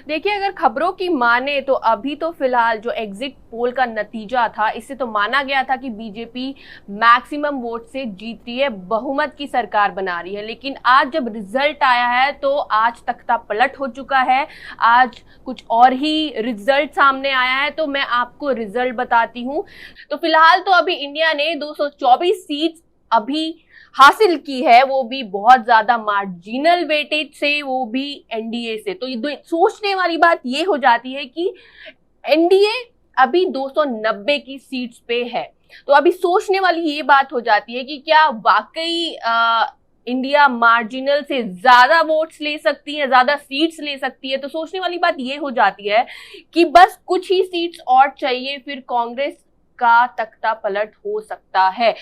देखिए, अगर खबरों की माने तो अभी तो फिलहाल जो एग्जिट पोल का नतीजा था, इससे तो माना गया था कि बीजेपी मैक्सिमम वोट से जीत रही है, बहुमत की सरकार बना रही है। लेकिन आज जब रिजल्ट आया है तो आज तख्ता पलट हो चुका है। आज कुछ और ही रिजल्ट सामने आया है, तो मैं आपको रिजल्ट बताती हूँ। तो फिलहाल तो अभी इंडिया ने 224 सीट अभी हासिल की है, वो भी बहुत ज्यादा मार्जिनल वेटेज से, वो भी एनडीए से। तो ये सोचने वाली बात ये हो जाती है कि एनडीए अभी 290 की सीट्स पे है। तो अभी सोचने वाली ये बात हो जाती है कि क्या वाकई इंडिया मार्जिनल से ज्यादा वोट्स ले सकती है, ज्यादा सीट्स ले सकती है। तो सोचने वाली बात ये हो जाती है कि बस कुछ ही सीट्स और चाहिए, फिर कांग्रेस का तख्ता पलट हो सकता है,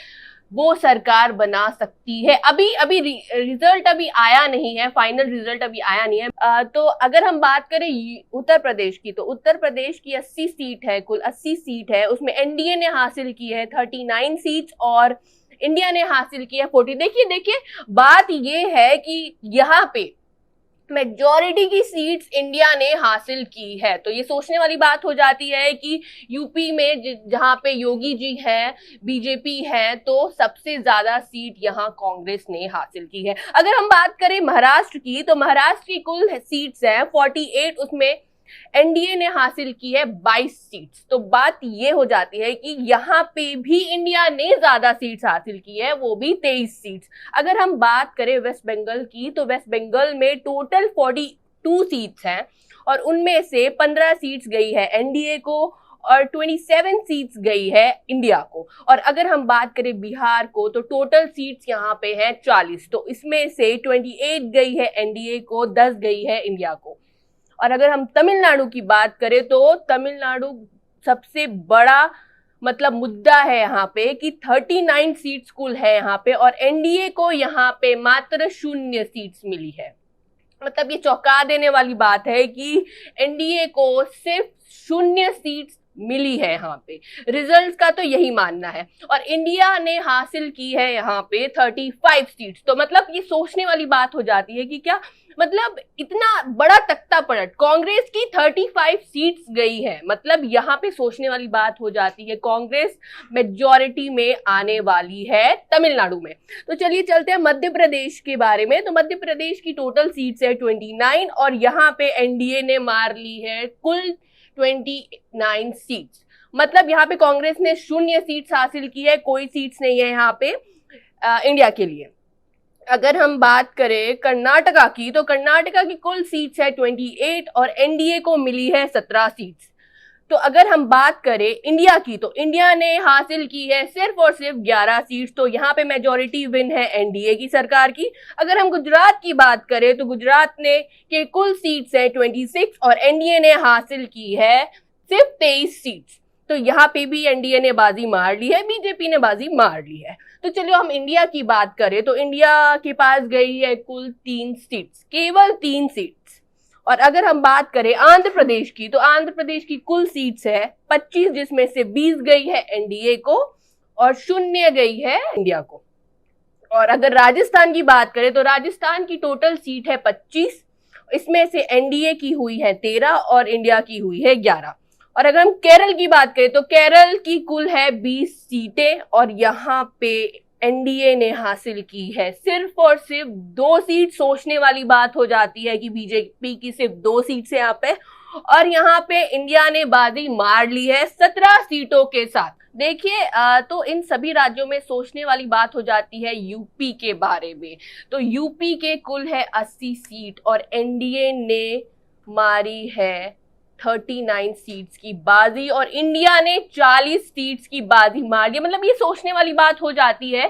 वो सरकार बना सकती है। अभी अभी रिजल्ट अभी आया नहीं है, फाइनल रिजल्ट अभी आया नहीं है। तो अगर हम बात करें उत्तर प्रदेश की, तो उत्तर प्रदेश की 80 सीट है, कुल 80 सीट है, उसमें एनडीए ने हासिल की है 39 सीट्स और इंडिया ने हासिल की है 40। देखिए देखिए, बात ये है कि यहाँ पे मेजॉरिटी की सीट्स इंडिया ने हासिल की है। तो ये सोचने वाली बात हो जाती है कि यूपी में जहां पे योगी जी है, बीजेपी है, तो सबसे ज्यादा सीट यहां कांग्रेस ने हासिल की है। अगर हम बात करें महाराष्ट्र की, तो महाराष्ट्र की कुल सीट्स हैं 48, उसमें एनडीए ने हासिल की है 22 सीट्स। तो बात ये हो जाती है कि यहाँ पे भी इंडिया ने ज्यादा सीट्स हासिल की है, वो भी 23 सीट्स। अगर हम बात करें वेस्ट बंगाल की, तो वेस्ट बंगाल में टोटल 42 सीट्स हैं और उनमें से 15 सीट्स गई है एनडीए को और 27 सीट्स गई है इंडिया को। और अगर हम बात करें बिहार को, तो टोटल सीट्स यहाँ पे हैं 40, तो इसमें से 28 गई है एनडीए को, 10 गई है इंडिया को। और अगर हम तमिलनाडु की बात करें, तो तमिलनाडु सबसे बड़ा मतलब मुद्दा है यहाँ पे कि 39 सीट्स कुल है यहाँ पे और एनडीए को यहाँ पे मात्र 0 सीट्स मिली है। मतलब ये चौंका देने वाली बात है कि एनडीए को सिर्फ 0 सीट्स मिली है यहाँ पे। रिजल्ट्स का तो यही मानना है। और इंडिया ने हासिल की है यहाँ पे 35 सीट्स। तो मतलब ये सोचने वाली बात हो जाती है कि क्या मतलब इतना बड़ा तख्ता पलट, कांग्रेस की 35 सीट्स गई है। मतलब यहाँ पे सोचने वाली बात हो जाती है, कांग्रेस मेजॉरिटी में आने वाली है तमिलनाडु में। तो चलिए चलते हैं मध्य प्रदेश के बारे में। तो मध्य प्रदेश की टोटल सीट्स है 29 और यहाँ पे एनडीए ने मार ली है कुल 29 सीट्स। मतलब यहाँ पे कांग्रेस ने 0 सीट्स हासिल की है, कोई सीट्स नहीं है यहाँ पे इंडिया के लिए। अगर हम बात करें कर्नाटका की, तो कर्नाटका की कुल सीट्स है 28 और एनडीए को मिली है 17 सीट्स। तो अगर हम बात करें इंडिया की, तो इंडिया ने हासिल की है सिर्फ और सिर्फ 11 सीट्स। तो यहाँ पे मेजॉरिटी विन है एनडीए की सरकार की। अगर हम गुजरात की बात करें, तो गुजरात ने के कुल सीट्स है 26 और एनडीए ने हासिल की है सिर्फ 23 सीट्स। तो यहाँ पे भी एनडीए ने बाजी मार ली है, बीजेपी ने बाजी मार ली है। तो चलिए हम इंडिया की बात करें, तो इंडिया के पास गई है कुल 3 सीट्स, केवल 3 सीट्स। और अगर हम बात करें आंध्र प्रदेश की, तो आंध्र प्रदेश की कुल सीट्स है 25, जिसमें से 20 गई है एनडीए को और 0 गई है इंडिया को। और अगर राजस्थान की बात करें, तो राजस्थान की टोटल सीट है 25, इसमें से एनडीए की हुई है 13 और इंडिया की हुई है 11। और अगर हम केरल की बात करें, तो केरल की कुल है 20 सीटें और यहाँ पे एनडीए ने हासिल की है सिर्फ और सिर्फ 2 सीट। सोचने वाली बात हो जाती है कि बीजेपी की सिर्फ 2 सीट्स है यहाँ पे और यहाँ पे इंडिया ने बाजी मार ली है 17 सीटों के साथ। देखिए तो इन सभी राज्यों में सोचने वाली बात हो जाती है यूपी के बारे में। तो यूपी के कुल है 80 सीट और एनडीए ने मारी है 39 सीट्स की बाजी और इंडिया ने 40 सीट्स की बाजी मार दी। मतलब ये सोचने वाली बात हो जाती है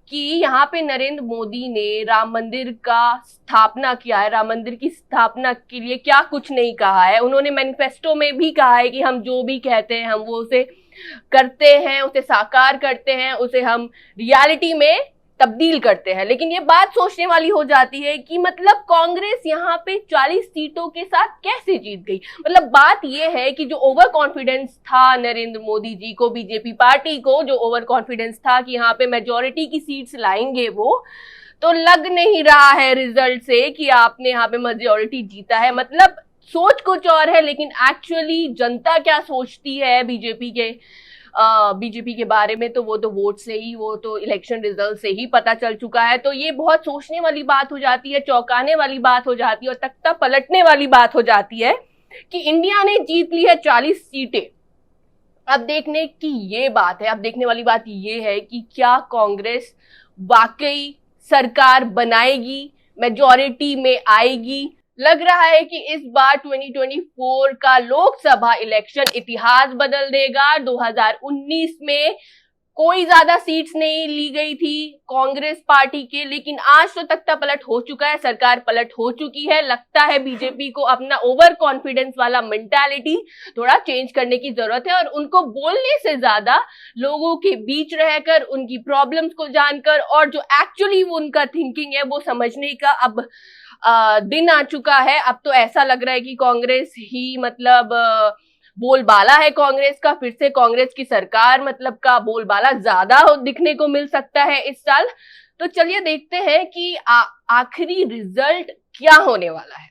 कि यहाँ पे नरेंद्र मोदी ने राम मंदिर का स्थापना किया है, राम मंदिर की स्थापना के लिए क्या कुछ नहीं कहा है। उन्होंने मैनिफेस्टो में भी कहा है कि हम जो भी कहते हैं हम वो उसे करते हैं, उसे साकार करते हैं, उसे हम रियलिटी में तब्दील करते हैं। लेकिन ये बात सोचने वाली हो जाती है कि मतलब कांग्रेस यहाँ पे 40 सीटों के साथ कैसे जीत गई। मतलब बात ये है कि जो ओवर कॉन्फिडेंस था नरेंद्र मोदी जी को, बीजेपी पार्टी को जो ओवर कॉन्फिडेंस था कि यहाँ पे मेजॉरिटी की सीट्स लाएंगे, वो तो लग नहीं रहा है रिजल्ट से कि आपने यहाँ पे मेजॉरिटी जीता है। मतलब सोच कुछ और है, लेकिन एक्चुअली जनता क्या सोचती है बीजेपी के बारे में, तो वो तो वोट से ही, वो तो इलेक्शन रिजल्ट से ही पता चल चुका है। तो ये बहुत सोचने वाली बात हो जाती है, चौंकाने वाली बात हो जाती है और तख्ता पलटने वाली बात हो जाती है कि इंडिया ने जीत ली है 40 सीटें। अब देखने की ये बात है, अब देखने वाली बात ये है कि क्या कांग्रेस वाकई सरकार बनाएगी, मेजॉरिटी में आएगी। लग रहा है कि इस बार 2024 का लोकसभा इलेक्शन इतिहास बदल देगा। 2019 में कोई ज्यादा सीट्स नहीं ली गई थी कांग्रेस पार्टी के, लेकिन आज तो तख्ता पलट हो चुका है, सरकार पलट हो चुकी है। लगता है बीजेपी को अपना ओवर कॉन्फिडेंस वाला मेंटालिटी थोड़ा चेंज करने की जरूरत है और उनको बोलने से ज्यादा लोगों के बीच रहकर, उनकी प्रॉब्लम्स को जानकर और जो एक्चुअली वो उनका थिंकिंग है वो समझने का अब दिन आ चुका है। अब तो ऐसा लग रहा है कि कांग्रेस ही मतलब बोलबाला है कांग्रेस का, फिर से कांग्रेस की सरकार मतलब का बोलबाला ज्यादा दिखने को मिल सकता है इस साल। तो चलिए देखते हैं कि आखिरी रिजल्ट क्या होने वाला है।